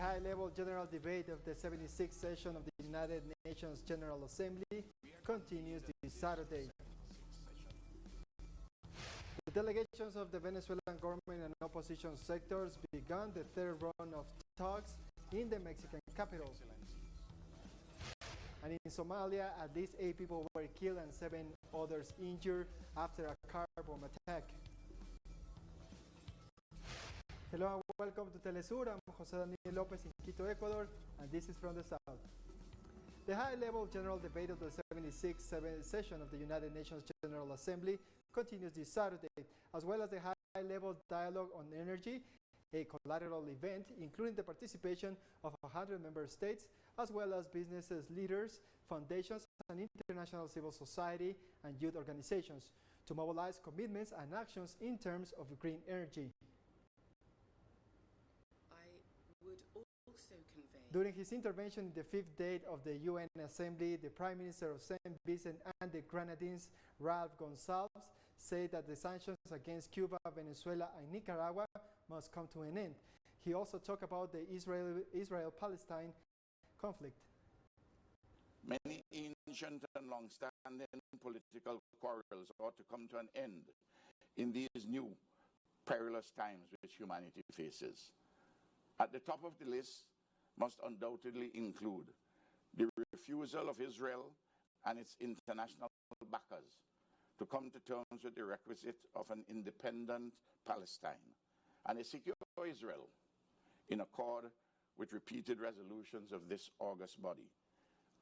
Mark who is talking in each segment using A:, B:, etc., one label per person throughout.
A: high-level general debate of the 76th session of the United Nations General Assembly continues this Saturday. The delegations of the Venezuelan government and opposition sectors began the third round of talks in the Mexican capital. And in Somalia, at least 8 people were killed and 7 others injured after a car bomb attack. Hello and welcome to TeleSUR. I'm Jose Daniel Lopez in Quito, Ecuador, and this is from the South. The high-level general debate of the 76th session of the United Nations General Assembly continues this Saturday, as well as the high-level dialogue on energy, a collateral event including the participation of 100 member states, as well as businesses leaders, foundations, and international civil society and youth organizations to mobilize commitments and actions in terms of green energy. During his intervention in the 5th day of the UN Assembly, the Prime Minister of St. Vincent and the Grenadines, Ralph Gonsalves, said that the sanctions against Cuba, Venezuela, and Nicaragua must come to an end. He also talked about the Israel-Palestine conflict.
B: Many ancient and long-standing political quarrels ought to come to an end in these new perilous times which humanity faces. At the top of the list must undoubtedly include the refusal of Israel and its international backers to come to terms with the requisite of an independent Palestine and a secure Israel in accord with repeated resolutions of this august body.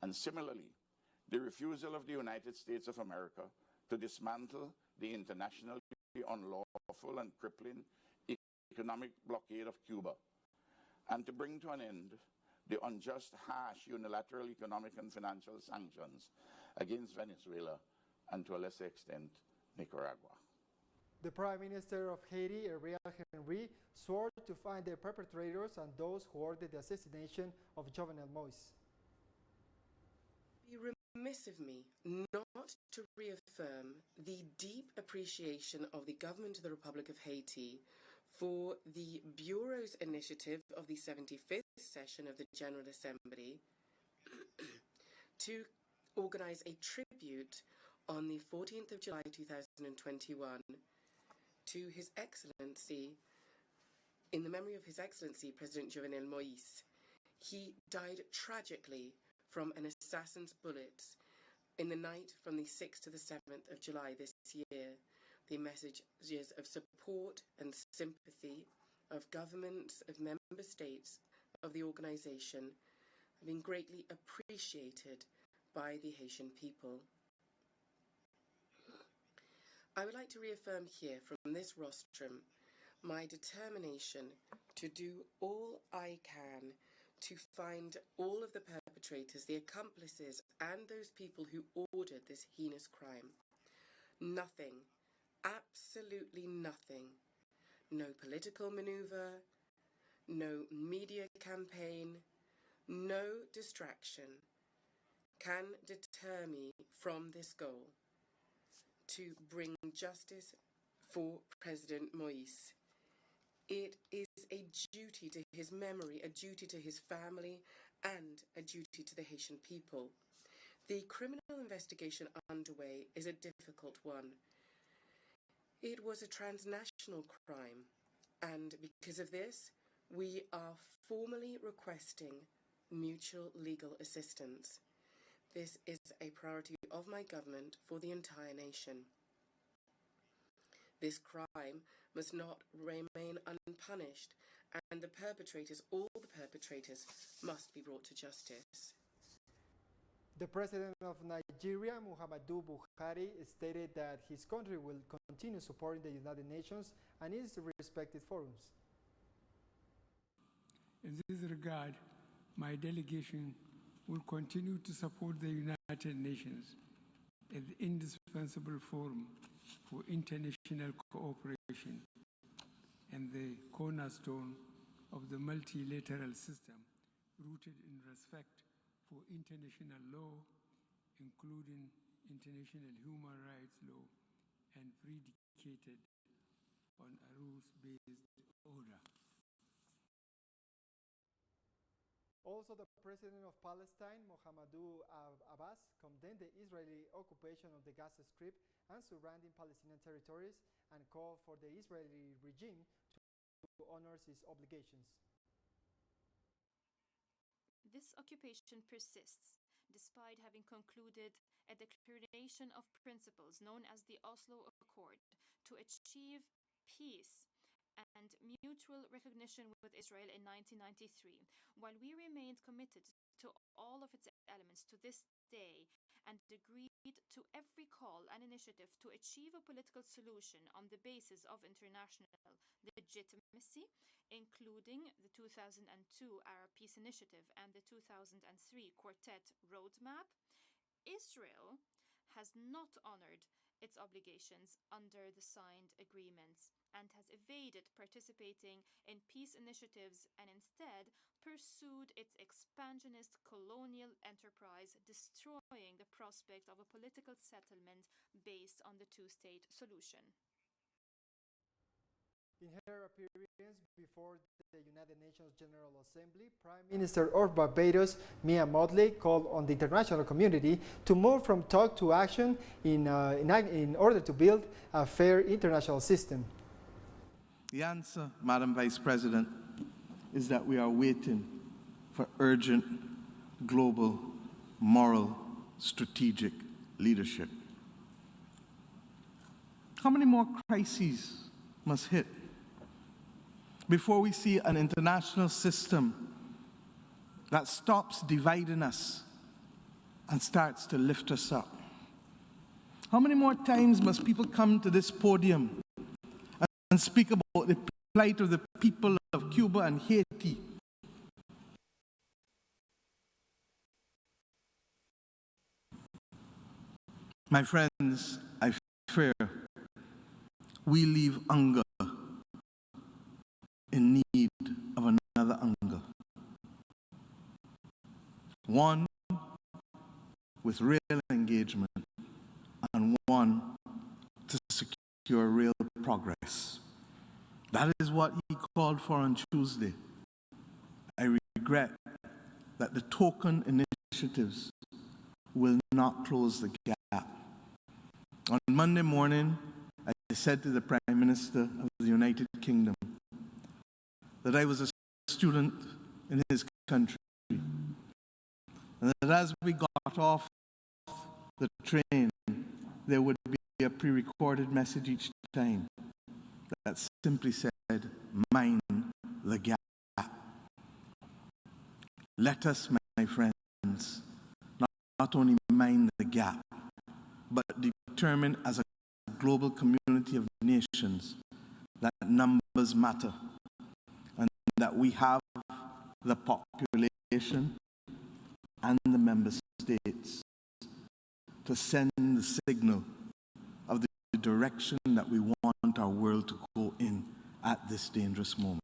B: And similarly, the refusal of the United States of America to dismantle the internationally unlawful and crippling economic blockade of Cuba, and to bring to an end the unjust, harsh, unilateral economic and financial sanctions against Venezuela and, to a lesser extent, Nicaragua.
A: The Prime Minister of Haiti, Ariel Henry, swore to find the perpetrators and those who ordered the assassination of Jovenel Moïse.
C: Be remiss of me not to reaffirm the deep appreciation of the government of the Republic of Haiti for the Bureau's initiative of the 75th session of the General Assembly to organize a tribute on the 14th of July 2021 to His Excellency, in the memory of His Excellency President Jovenel Moïse. He died tragically from an assassin's bullets in the night from the 6th to the 7th of July this year. The messages of support and sympathy of governments, of member states of the organization have been greatly appreciated by the Haitian people. I would like to reaffirm here from this rostrum my determination to do all I can to find all of the perpetrators, the accomplices, and those people who ordered this heinous crime. Nothing, absolutely nothing, no political maneuver, no media campaign, no distraction can deter me from this goal to bring justice for President Moïse. It is a duty to his memory, a duty to his family, and a duty to the Haitian people. The criminal investigation underway is a difficult one. It was a transnational crime, and because of this, we are formally requesting mutual legal assistance. This is a priority of my government for the entire nation. This crime must not remain unpunished, and the perpetrators, all the perpetrators, must be brought to justice.
A: The President of Nigeria, Muhammadu Buhari, stated that his country will continue supporting the United Nations and its respected forums.
D: In this regard, my delegation will continue to support the United Nations as the indispensable forum for international cooperation and the cornerstone of the multilateral system rooted in respect for international law, including international human rights law, and predicated on a rules-based order.
A: Also, the president of Palestine, Mohamedou Abbas, condemned the Israeli occupation of the Gaza Strip and surrounding Palestinian territories and called for the Israeli regime to honor its obligations.
E: This occupation persists, despite having concluded a declaration of principles known as the Oslo Accord to achieve peace and mutual recognition with Israel in 1993, while we remained committed to all of its elements to this day and agreed to every call and initiative to achieve a political solution on the basis of international legitimacy, including the 2002 Arab Peace Initiative and the 2003 Quartet Roadmap, Israel has not honored its obligations under the signed agreements and has evaded participating in peace initiatives and instead pursued its expansionist colonial enterprise, destroying the prospect of a political settlement based on the two-state solution.
A: In her appearance before the United Nations General Assembly, Prime Minister of Barbados, Mia Mottley, called on the international community to move from talk to action in order to build a fair international system.
F: The answer, Madam Vice President, is that we are waiting for urgent, global, moral, strategic leadership. How many more crises must hit before we see an international system that stops dividing us and starts to lift us up? How many more times must people come to this podium and speak about the plight of the people of Cuba and Haiti? My friends, I fear we leave hunger in need of another hunger. One with real engagement and one to secure real progress. That is what he called for on Tuesday. I regret that the token initiatives will not close the gap. On Monday morning, I said to the Prime Minister of the United Kingdom that I was a student in his country, and that as we got off the train, there would be a pre-recorded message each time that simply said, "Mind the gap." Let us, my friends, not only mind the gap, but determine as a global community of nations that numbers matter and that we have the population and the member states to send the signal of the direction that we want our world to go in at this dangerous moment.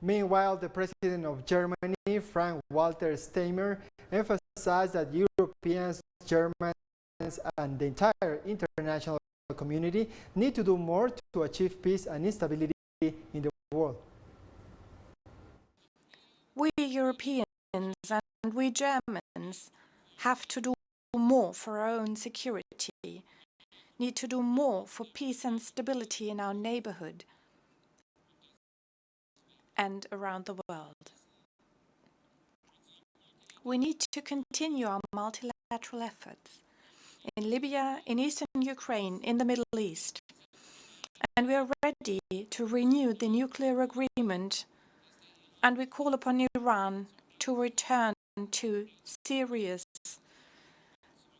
A: Meanwhile, the president of Germany, Frank-Walter Steinmeier, emphasized that Europeans, Germans, and the entire international community need to do more to achieve peace and stability in the world.
G: We Europeans and we Germans have to do more for our own security, need to do more for peace and stability in our neighborhood and around the world. We need to continue our multilateral efforts in Libya, in eastern Ukraine, in the Middle East. And we are ready to renew the nuclear agreement, and we call upon Iran to return to serious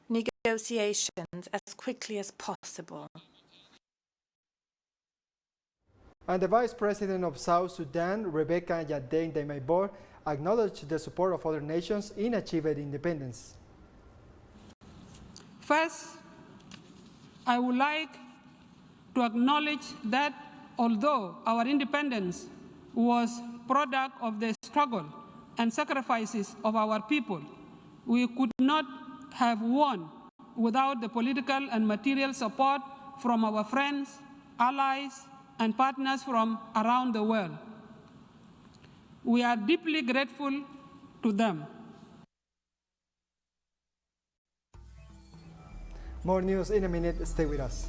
G: negotiations as quickly as possible.
A: And the Vice President of South Sudan, Rebecca Yadeng Demaybor, acknowledged the support of other nations in achieving independence.
H: First, I would like to acknowledge that although our independence was product of the struggle and sacrifices of our people, we could not have won without the political and material support from our friends, allies, and partners from around the world. We are deeply grateful to them.
A: More news in a minute. Stay with us.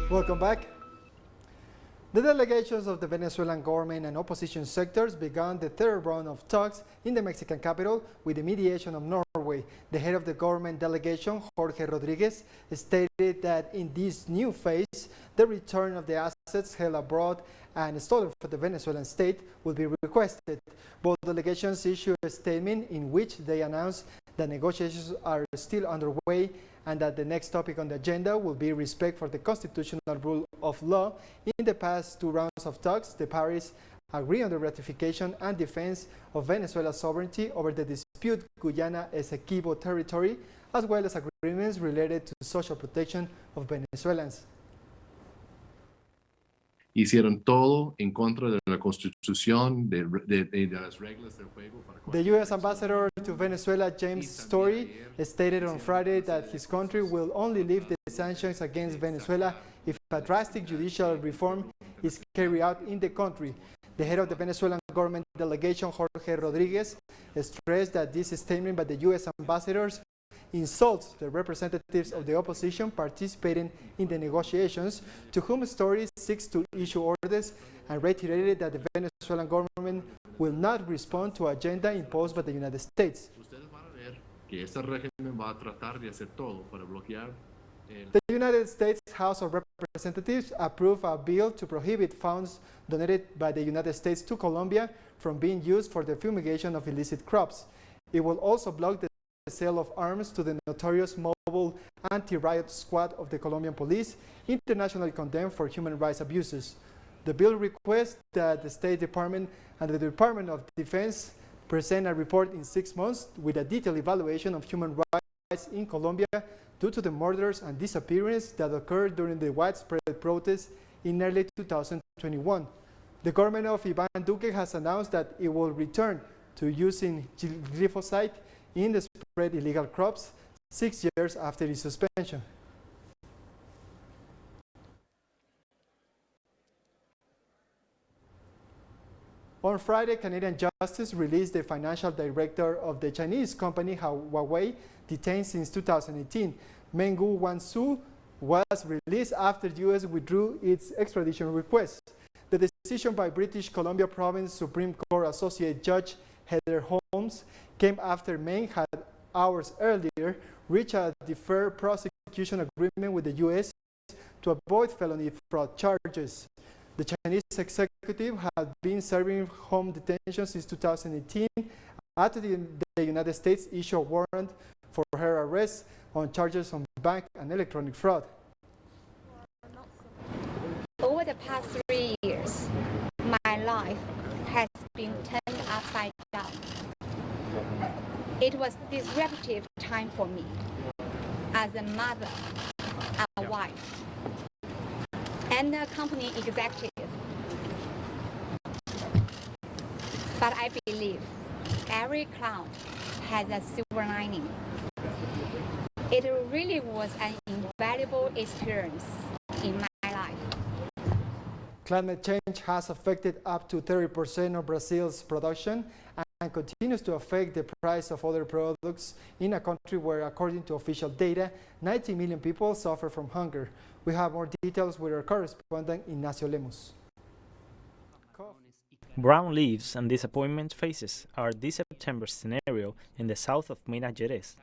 A: Welcome back. The delegations of the Venezuelan government and opposition sectors began the third round of talks in the Mexican capital with the mediation of Norway. The head of the government delegation, Jorge Rodriguez, stated that in this new phase, the return of the assets held abroad and stolen for the Venezuelan state will be requested. Both delegations issued a statement in which they announced that negotiations are still underway and that the next topic on the agenda will be respect for the constitutional rule of law. In the past two rounds of talks, the parties agreed on the ratification and defense of Venezuela's sovereignty over the disputed Guyana Essequibo territory, as well as agreements related to social protection of Venezuelans.
I: Hicieron todo en contra de la Constitución, de las reglas del juego.
A: The U.S. ambassador to Venezuela, James Story, stated on Friday that his country will only lift the sanctions against Venezuela if a drastic judicial reform is carried out in the country. The head of the Venezuelan government delegation, Jorge Rodriguez, stressed that this statement by the U.S. ambassadors insults the representatives of the opposition participating in the negotiations, to whom Story seeks to issue orders, and reiterated that the Venezuelan government will not respond to agenda imposed by the United States. The United States House of Representatives approved a bill to prohibit funds donated by the United States to Colombia from being used for the fumigation of illicit crops. It will also block the sale of arms to the notorious mobile anti-riot squad of the Colombian police, internationally condemned for human rights abuses. The bill requests that the State Department and the Department of Defense present a report in 6 months with a detailed evaluation of human rights in Colombia due to the murders and disappearances that occurred during the widespread protests in early 2021. The government of Iván Duque has announced that it will return to using glyphosate in the spread illegal crops 6 years after its suspension. On Friday, Canadian Justice released the financial director of the Chinese company Huawei, detained since 2018. Menggu Wanzhou was released after the U.S. withdrew its extradition request. The decision by British Columbia Province Supreme Court Associate Judge Heather Holmes came after Meng had hours earlier reached a deferred prosecution agreement with the U.S. to avoid felony fraud charges. The Chinese executive had been serving home detention since 2018 after the United States issued a warrant for her arrest on charges on bank and electronic fraud.
J: Over the past 3 years, my life has been turned upside down. It was a disruptive time for me as a mother, a wife, and a company executive. But I believe every cloud has a silver lining. It really was an invaluable experience in my life.
A: Climate change has affected up to 30% of Brazil's production and continues to affect the price of other products in a country where, according to official data, 90 million people suffer from hunger. We have more details with our correspondent Ignacio Lemus.
K: Brown leaves and disappointment faces are this September scenario in the south of Minas Gerais.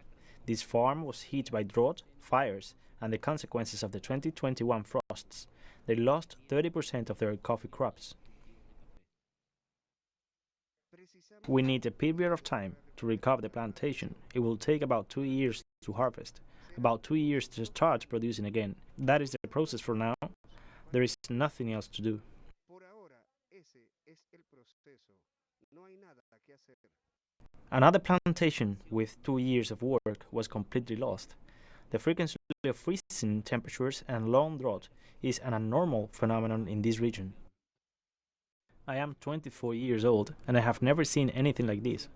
K: This farm was hit by drought, fires, and the consequences of the 2021 frosts. They lost 30% of their coffee crops. We need a period of time to recover the plantation. It will take about 2 years to harvest, about 2 years to start producing again. That is the process for now. There is nothing else to do. Another plantation with 2 years of work was completely lost. The frequency of freezing temperatures and long drought is an abnormal phenomenon in this region. I am 24 years old and I have never seen anything like this.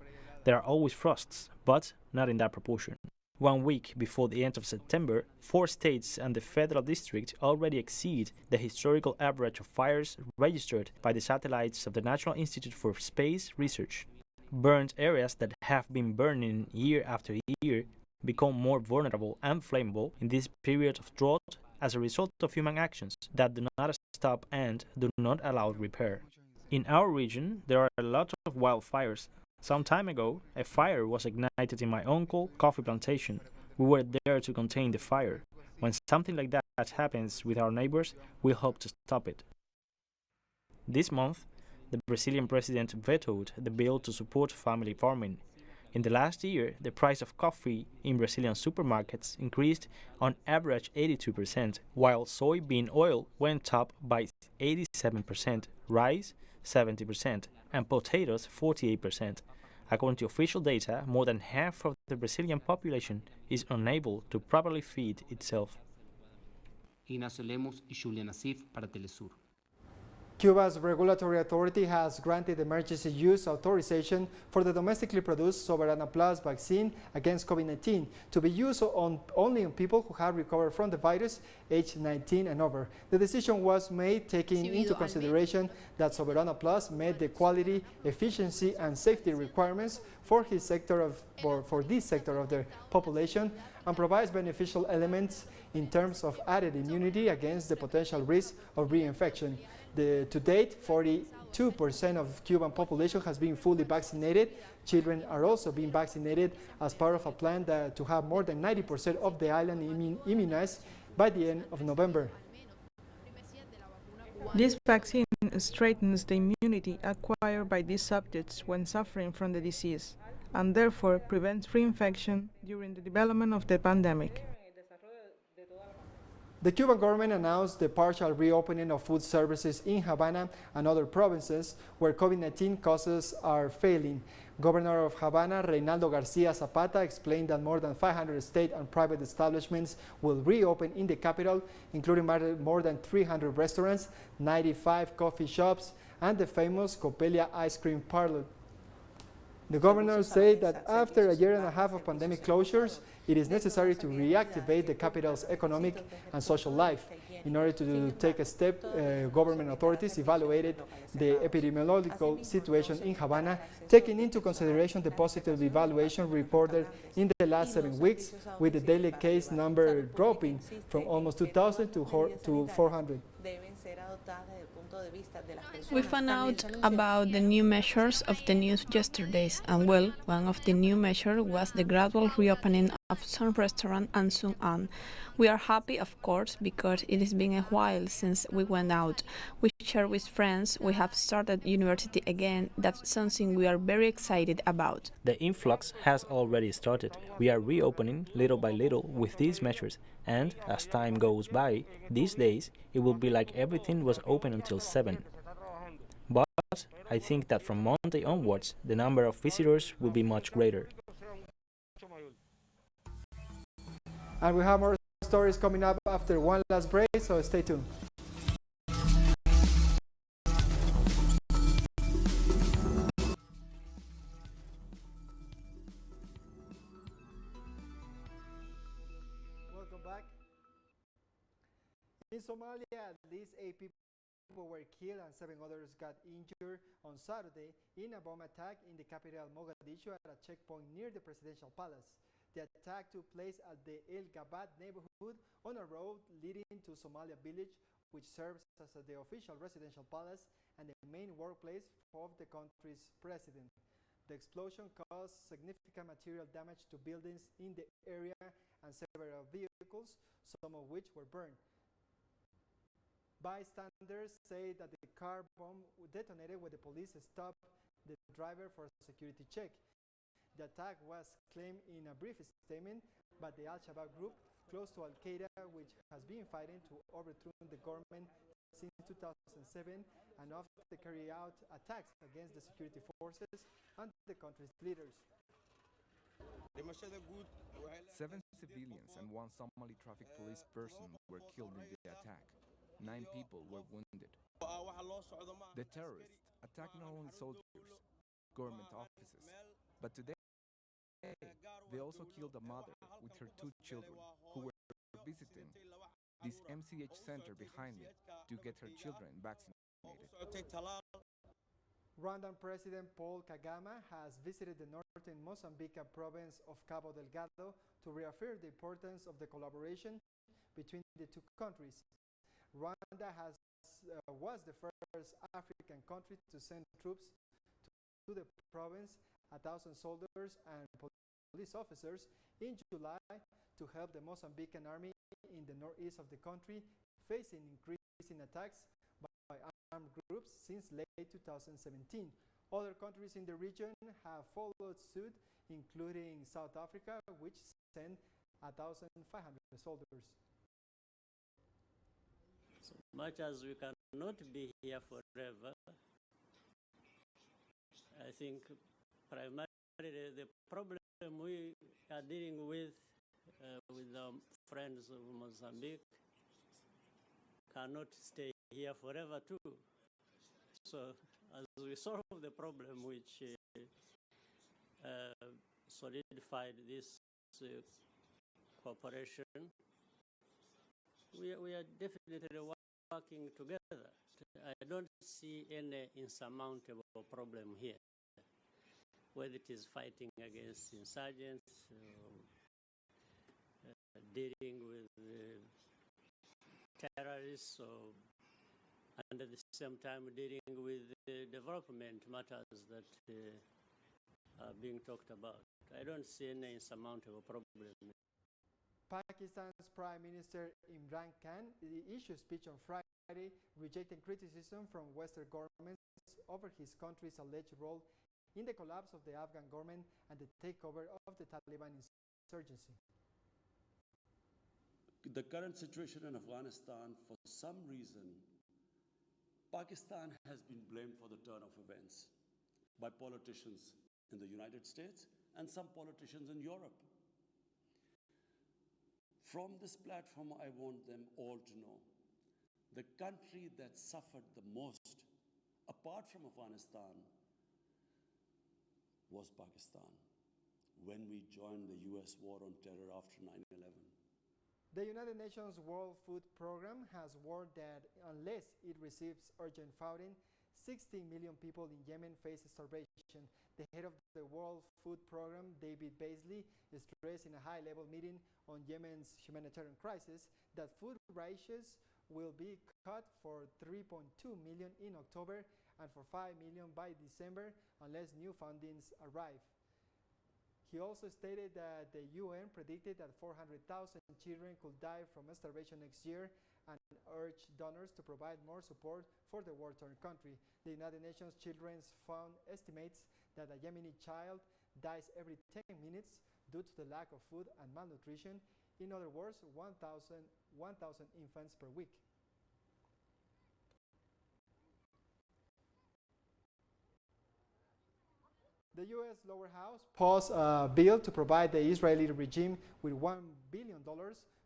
K: There are always frosts, but not in that proportion. 1 week before the end of September, 4 states and the federal district already exceed the historical average of fires registered by the satellites of the National Institute for Space Research. Burned areas that have been burning year after year become more vulnerable and flammable in this period of drought as a result of human actions that do not stop and do not allow repair. In our region, there are a lot of wildfires. Some time ago, a fire was ignited in my uncle's coffee plantation. We were there to contain the fire. When something like that happens with our neighbors, we hope to stop it. This month, the Brazilian president vetoed the bill to support family farming. In the last year, the price of coffee in Brazilian supermarkets increased on average 82%, while soybean oil went up by 87%, rice 70%, and potatoes 48%. According to official data, more than half of the Brazilian population is unable to properly feed itself.
L: Ignacio Lemos y Julian Asif para TeleSUR.
A: Cuba's regulatory authority has granted emergency use authorization for the domestically produced Soberana Plus vaccine against COVID-19 to be used only on people who have recovered from the virus aged 19 and over. The decision was made taking into consideration that Soberana Plus met the quality, efficiency, and safety requirements for this sector of the population and provides beneficial elements in terms of added immunity against the potential risk of reinfection. To date, 42% of Cuban population has been fully vaccinated. Children are also being vaccinated as part of a plan to have more than 90% of the island immunized by the end of November.
M: This vaccine strengthens the immunity acquired by these subjects when suffering from the disease, and therefore prevents reinfection during the development of the pandemic.
A: The Cuban government announced the partial reopening of food services in Havana and other provinces where COVID-19 cases are failing. Governor of Havana, Reynaldo Garcia Zapata, explained that more than 500 state and private establishments will reopen in the capital, including more than 300 restaurants, 95 coffee shops, and the famous Copelia ice cream parlor. The governor said that after a year and a half of pandemic closures, it is necessary to reactivate the capital's economic and social life. In order to take a step, government authorities evaluated the epidemiological situation in Havana, taking into consideration the positive evaluation reported in the last 7 weeks, with the daily case number dropping from almost 2,000 to 400.
N: We found out about the new measures of the news yesterday, and well, one of the new measures was the gradual reopening of some restaurants and so on. We are happy, of course, because it has been a while since we went out. We share with friends, we have started university again. That's something we are very excited about.
K: The influx has already started. We are reopening little by little with these measures, and as time goes by, these days, it will be like everything was open until 7. But I think that from Monday onwards, the number of visitors will be much greater.
A: And we have more stories coming up after one last break, so stay tuned. Welcome back. In Somalia, at least 8 people were killed and 7 others got injured on Saturday in a bomb attack in the capital Mogadishu at a checkpoint near the presidential palace. The attack took place at the El Gabat neighborhood on a road leading to Somalia village, which serves as the official residential palace and the main workplace of the country's president. The explosion caused significant material damage to buildings in the area and several vehicles, some of which were burned. Bystanders say that the car bomb detonated when the police stopped the driver for a security check. The attack was claimed in a brief statement by the Al-Shabaab group close to Al-Qaeda, which has been fighting to overthrow the government since 2007 and often carry out attacks against the security forces and the country's leaders.
O: 7 civilians and 1 Somali traffic police person were killed in the attack. 9 people were wounded. The terrorists attacked not only soldiers, government offices, but today they also killed a mother with her 2 children who were visiting this MCH center behind me to get her children vaccinated.
A: Rwandan President Paul Kagame has visited the northern Mozambique province of Cabo Delgado to reaffirm the importance of the collaboration between the two countries. Rwanda was the first African country to send troops to the province, 1,000 soldiers and police officers, in July to help the Mozambican army in the northeast of the country, facing increasing attacks by armed groups since late 2017. Other countries in the region have followed suit, including South Africa, which sent 1,500 soldiers.
P: So much as we cannot be here forever, I think primarily the problem we are dealing with our friends of Mozambique cannot stay here forever too. So as we solve the problem which solidified this cooperation, we are definitely working together. I don't see any insurmountable problem here, whether it is fighting against insurgents, dealing with terrorists, and at the same time dealing with development matters that are being talked about. I don't see any insurmountable problem.
A: Pakistan's Prime Minister Imran Khan issued a speech on Friday rejecting criticism from Western governments over his country's alleged role in the collapse of the Afghan government and the takeover of the Taliban insurgency.
Q: The current situation in Afghanistan, for some reason, Pakistan has been blamed for the turn of events by politicians in the United States and some politicians in Europe. From this platform, I want them all to know the country that suffered the most, apart from Afghanistan, was Pakistan when we joined the US war on terror after 9/11.
A: The United Nations World Food Program has warned that unless it receives urgent funding, 60 million people in Yemen face starvation. The head of the World Food Program, David Beasley, stressed in a high-level meeting on Yemen's humanitarian crisis that food rations will be cut for 3.2 million in October and for 5 million by December unless new fundings arrive. He also stated that the UN predicted that 400,000 children could die from starvation next year and urged donors to provide more support for the war-torn country. The United Nations Children's Fund estimates that a Yemeni child dies every 10 minutes due to the lack of food and malnutrition. In other words, 1,000 infants per week. The U.S. lower house passed a bill to provide the Israeli regime with $1 billion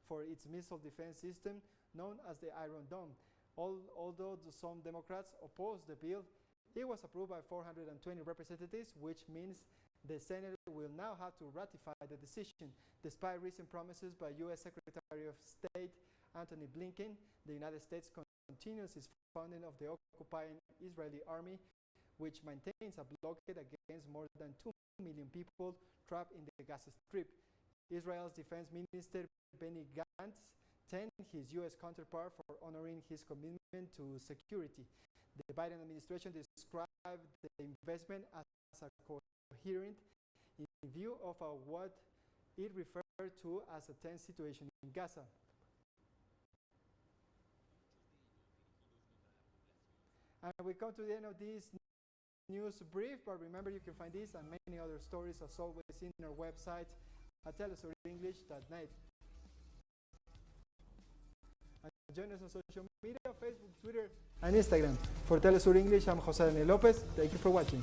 A: for its missile defense system known as the Iron Dome. Although some Democrats opposed the bill, it was approved by 420 representatives, which means the Senate will now have to ratify the decision. Despite recent promises by U.S. Secretary of State Antony Blinken, the United States continues its funding of the occupying Israeli army, which maintains a blockade against more than 2 million people trapped in the Gaza Strip. Israel's defense minister Benny Gantz thanked his U.S. counterpart for honoring his commitment to security. The Biden administration described the investment as a coherent in view of what it referred to as a tense situation in Gaza. And we come to the end of this news brief, but remember you can find this and many other stories as always in our website at telesurenglish.net. And join us on social media, Facebook, Twitter, and Instagram. For TeleSUR English, I'm Jose Daniel Lopez. Thank you for watching.